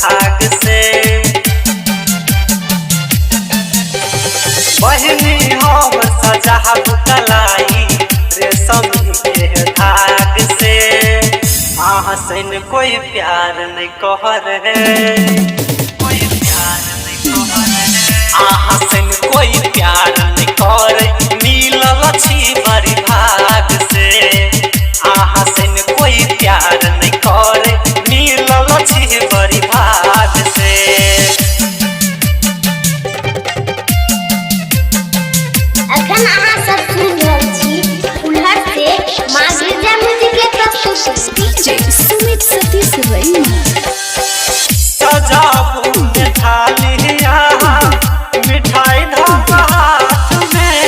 भाग से। बहनी हम सजाब कलाई रेशम के धाग से। आहसन कोई प्यार नहीं कहर है, कोई प्यार नहीं कहर है। आहसन कोई प्यार नहीं कर मिलल छी बड़ी भाग से। आहसन कोई प्यार नहीं कर मिलल छी बड़ी भाग से। अखन अहाँ सब सुन रहल छी उल्हर से माँ गिरजा म्यूजिक के प्रस्तुति डीजे सुमित सतीश रैना। सजाबू में थालिया मिठाई धोखा हाथ में।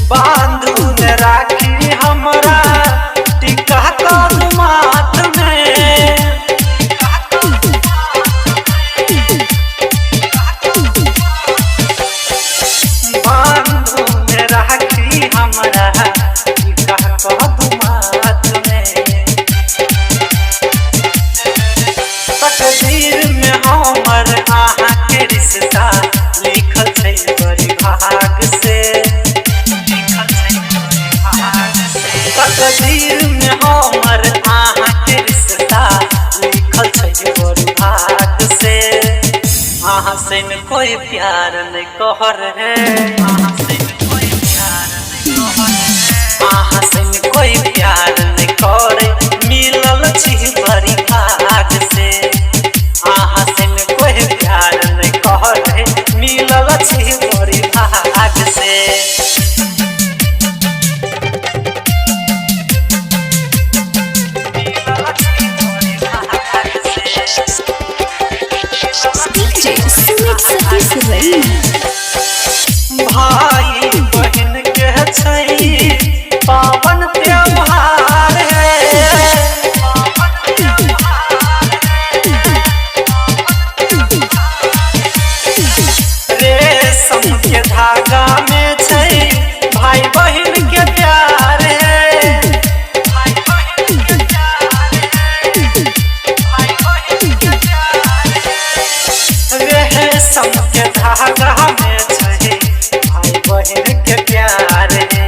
बांधू ने राखी हमरा टिका कर माथ में। बांधू ने राखी हमरा टिका कर माथ में। तकदीर में हमर आहा के रिश्ता लिखल छै बड़ी भाग से। तकदीर में हमर आहा के रिश्ता लिखल छै बड़ी भाग से। आहसन कोई प्यार नहीं कहर है, आहसन कोई प्यार नहीं कहर है। आहसन कोई प्यार नहीं कर मिलल छी बड़ी भाग से। आहसन कोई प्यार नहीं कहर मिलल छी बड़ी भाग से। डीजे सुमित सतीश रैना। भाई बहन के छै पावन त्योहार है। रेशम के धागा में छै भाई बहन के प्यार है। भाई बहन के प्यार है, भाई बहन के प्यार है। रेशम के धागा में छै भाई बहन के प्यार है।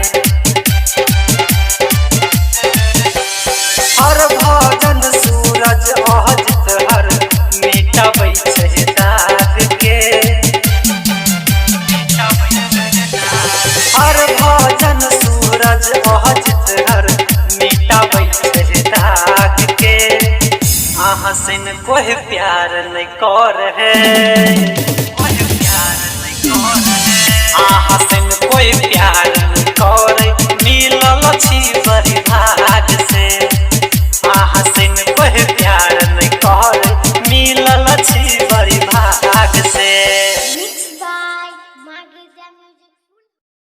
हर भजन सूरज अहजित हर मिटाबै छै दाग के। हर भजन सूरज अहजित हर मिटाबै छै दाग के। आहसन कोई प्यार नहीं कर है, कोई प्यार नहीं कर है। आहसन कोई प्यार नहीं कर